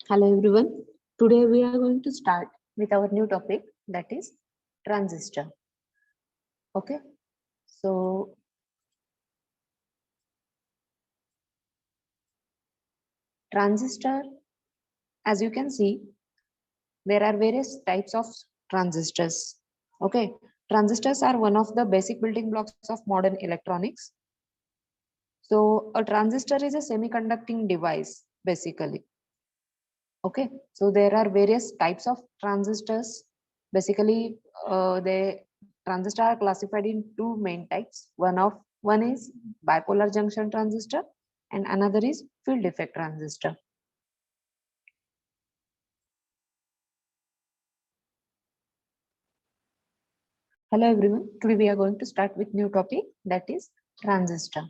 Hello everyone. Today we are going to start with our new topic, that is transistor. Okay. So transistor, as you can see, there are various types of transistors. Okay. Transistors are one of the basic building blocks of modern electronics. So a transistor is a semiconducting device basically. Okay. So there are various types of transistors. Basically, they transistors are classified in two main types. One is bipolar junction transistor, and another is field effect transistor. Hello everyone. Today we are going to start with new topic, that is transistor.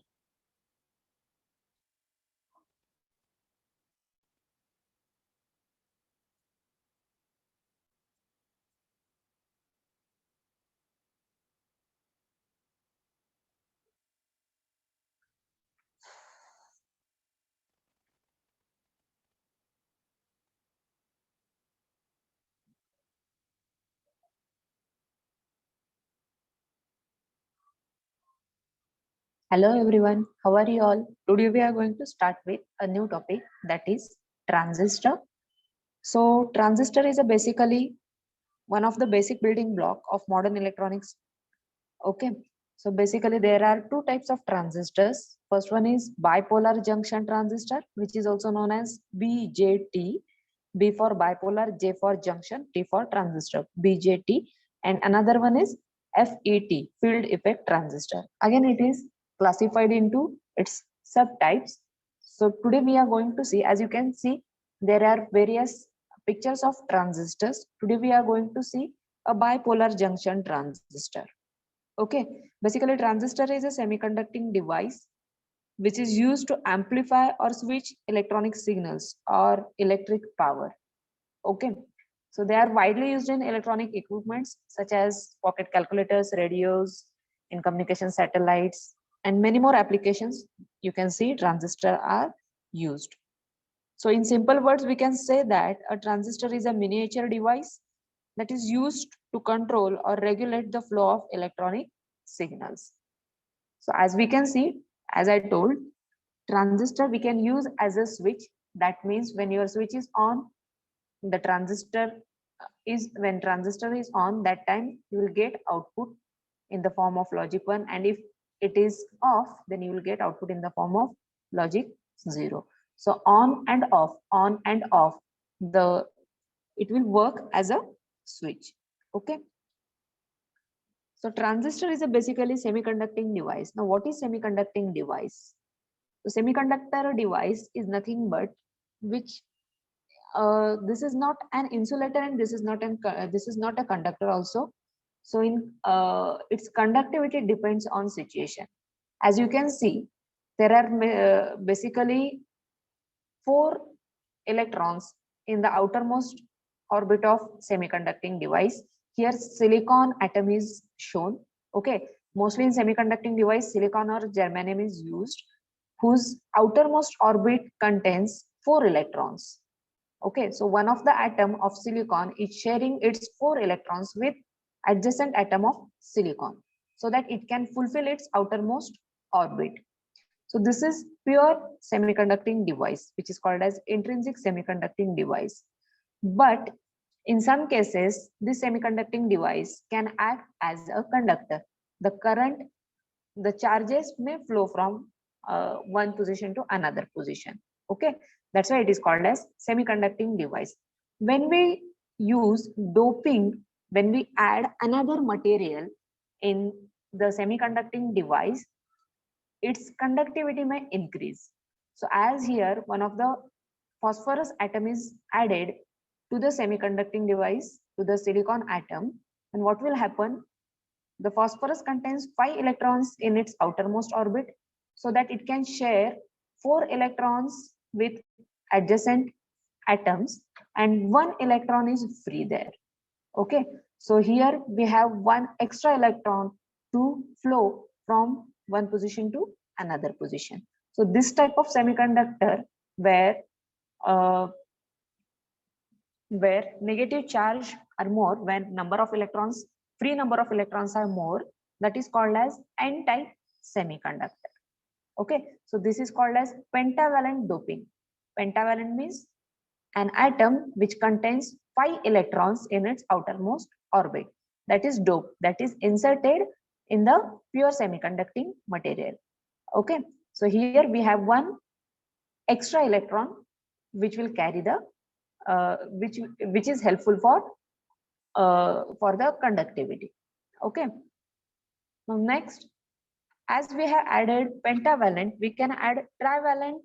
Hello everyone. How are you all? Today we are going to start with a new topic, that is transistor. So transistor is a basically one of the basic building block of modern electronics. Okay, so basically there are two types of transistors. First one is bipolar junction transistor, which is also known as BJT. B for bipolar, J for junction, T for transistor, BJT. And another one is FET, field effect transistor. Again, it is classified into its subtypes. So today we are going to see, as you can see, there are various pictures of transistors. Today we are going to see a bipolar junction transistor. Okay, basically transistor is a semiconducting device which is used to amplify or switch electronic signals or electric power. Okay, so they are widely used in electronic equipments such as pocket calculators, radios, in communication satellites, and many more applications. You can see transistor are used. So in simple words, we can say that a transistor is a miniature device that is used to control or regulate the flow of electronic signals. So as we can see, as I told, transistor we can use as a switch. That means when your switch is on, the transistor when transistor is on, that time you will get output in the form of logic 1, and if it is off, then you will get output in the form of logic 0. So on and off, the it will work as a switch. Okay, so transistor is a basically semiconducting device. Now what is semiconducting device? So semiconductor device is nothing but which this is not an insulator, and this is not a conductor also. So in its conductivity depends on situation. As you can see, there are basically 4 electrons in the outermost orbit of semiconducting device. Here silicon atom is shown. Okay, mostly in semiconducting device silicon or germanium is used, whose outermost orbit contains 4 electrons. Okay, so one of the atom of silicon is sharing its 4 electrons with adjacent atom of silicon so that it can fulfill its outermost orbit. So this is pure semiconducting device, which is called as intrinsic semiconducting device. But in some cases, this semiconducting device can act as a conductor. The charges may flow from one position to another position. Okay, that's why it is called as semiconducting device. When we use doping, when we add another material in the semiconducting device, its conductivity may increase. So as here, one of the phosphorus atom is added to the semiconducting device, to the silicon atom, and what will happen? The phosphorus contains 5 electrons in its outermost orbit, so that it can share 4 electrons with adjacent atoms, and 1 electron is free there. Okay, so here we have 1 extra electron to flow from one position to another position. So this type of semiconductor, where where negative charge are more when number of electrons, free number of electrons are more, that is called as n-type semiconductor. Okay, so this is called as pentavalent doping. Pentavalent means an atom which contains 5 electrons in its outermost orbit, that is dope, that is inserted in the pure semiconducting material. Okay, so here we have one extra electron which will carry the which is helpful for the conductivity. Okay, now next, as we have added pentavalent, we can add trivalent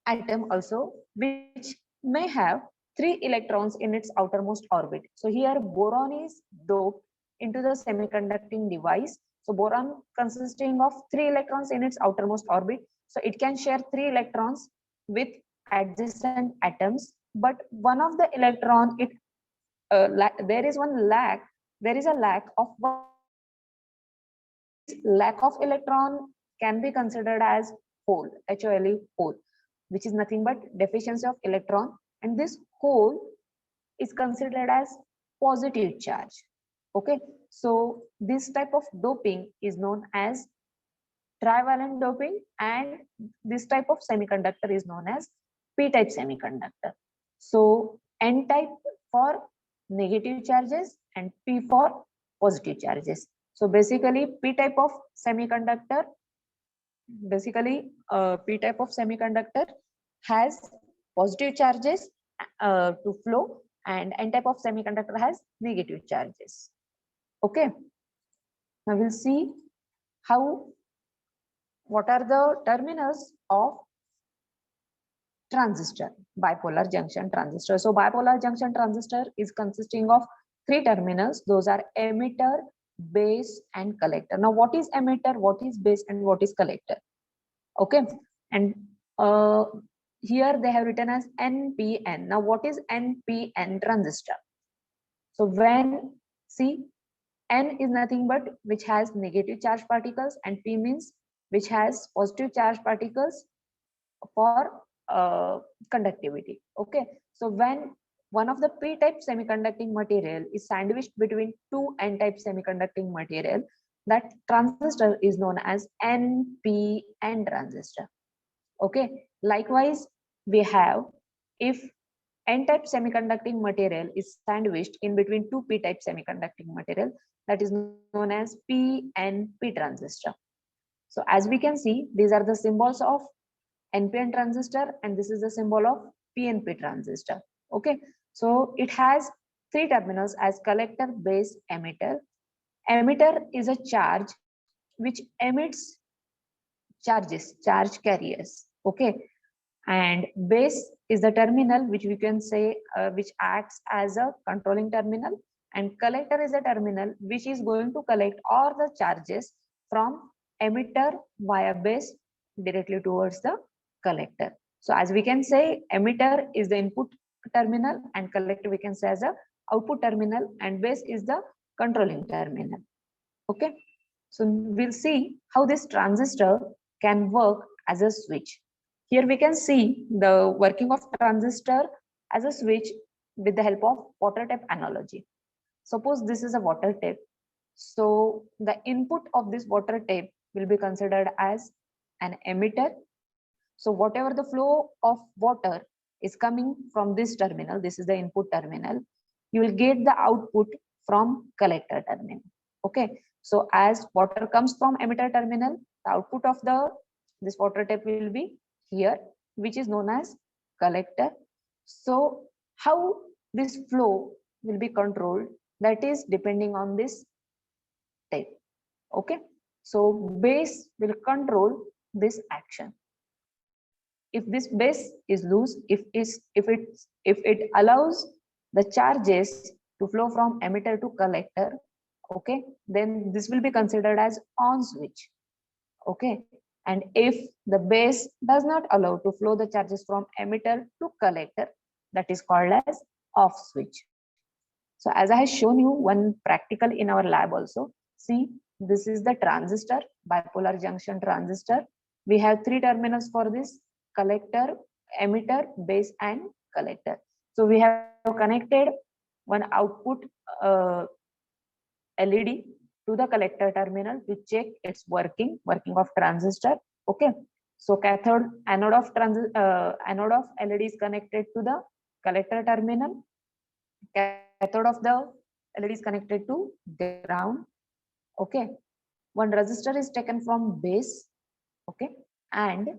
atom also, which may have 3 electrons in its outermost orbit. So here boron is doped into the semiconducting device. So boron consisting of 3 electrons in its outermost orbit. So it can share 3 electrons with adjacent atoms, but one of the electron, there is one lack, there is a lack of one. Lack of electron can be considered as hole, HOLE hole, which is nothing but deficiency of electron, and this hole is considered as positive charge. Okay, so this type of doping is known as trivalent doping, and this type of semiconductor is known as p-type semiconductor. So n type for negative charges and p for positive charges. So basically p-type of semiconductor, has positive charges to flow, and n type of semiconductor has negative charges. Okay, now we'll see what are the terminals of transistor, bipolar junction transistor. So bipolar junction transistor is consisting of 3 terminals. Those are emitter, base, and collector. Now what is emitter, what is base, and what is collector? Okay, and here they have written as NPN. Now what is NPN transistor? So when, see, N is nothing but which has negative charge particles, and P means which has positive charge particles for conductivity. Okay, so when one of the p-type semiconducting material is sandwiched between 2 n-type semiconducting material, that transistor is known as NPN transistor. Okay, likewise we have, if n-type semiconducting material is sandwiched in between 2 p-type semiconducting material, that is known as PNP transistor. So as we can see, these are the symbols of NPN transistor, and this is the symbol of PNP transistor. Okay, so it has 3 terminals as collector, base, emitter. Emitter is a charge which emits charges, charge carriers. Okay, and base is the terminal which we can say which acts as a controlling terminal, and collector is a terminal which is going to collect all the charges from emitter via base directly towards the collector. So as we can say, emitter is the input terminal, and collector we can say as a output terminal, and base is the controlling terminal. Okay, so we'll see how this transistor can work as a switch. Here we can see the working of transistor as a switch with the help of water tap analogy. Suppose this is a water tap. So the input of this water tap will be considered as an emitter. So whatever the flow of water is coming from this terminal, this is the input terminal, you will get the output from collector terminal. Okay, so as water comes from emitter terminal, the output of this water tap will be here, which is known as collector. So how this flow will be controlled, that is depending on this tap. Okay, so base will control this action. If this base is loose, if it allows the charges to flow from emitter to collector, okay, then this will be considered as on switch. Okay, and if the base does not allow to flow the charges from emitter to collector, that is called as off switch. So as I have shown you one practical in our lab also, see, this is the transistor, bipolar junction transistor. We have 3 terminals for this: collector, emitter, base and collector. So we have connected one output LED to the collector terminal to check its working of transistor. Okay, so anode of LED is connected to the collector terminal. Cathode of the LED is connected to ground. Okay, one resistor is taken from base. Okay, and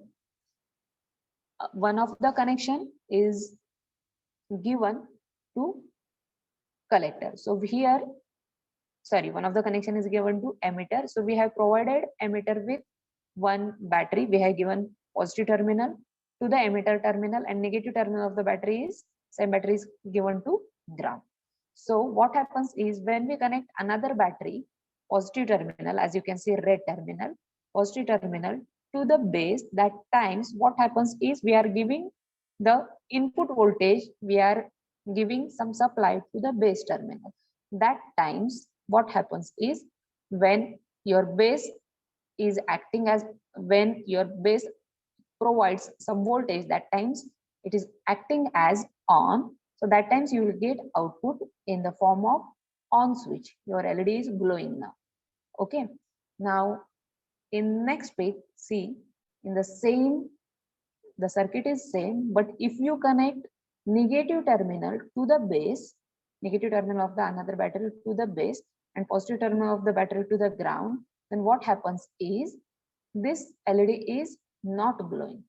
one of the connection is given to collector. So here, sorry, one of the connection is given to emitter. So we have provided emitter with one battery. We have given positive terminal to the emitter terminal, and negative terminal of the battery is same battery is given to ground. So what happens is when we connect another battery, positive terminal, as you can see red terminal, positive terminal to the base, that times what happens is we are giving the input voltage, we are giving some supply to the base terminal. That times what happens is when your base is acting as, when your base provides some voltage, that times it is acting as on. So that times you will get output in the form of on switch. Your LED is glowing now. Okay, now in next page, see, in the same, the circuit is same, but if you connect negative terminal to the base, negative terminal of the another battery to the base, and positive terminal of the battery to the ground, then what happens is this LED is not glowing.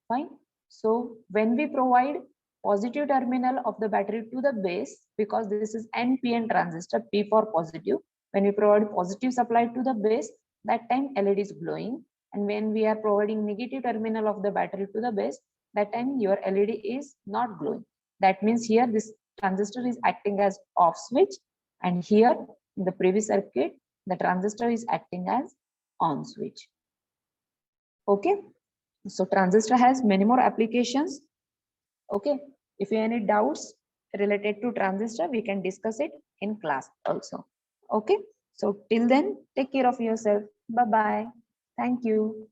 Fine. So when we provide positive terminal of the battery to the base, because this is NPN transistor, P for positive, when we provide positive supply to the base, that time LED is glowing. And when we are providing negative terminal of the battery to the base, that time your LED is not glowing. That means here this transistor is acting as off switch, and here in the previous circuit, the transistor is acting as on switch. Okay. So transistor has many more applications. Okay, if you have any doubts related to transistor, we can discuss it in class also. Okay, so till then, take care of yourself. Bye bye. Thank you.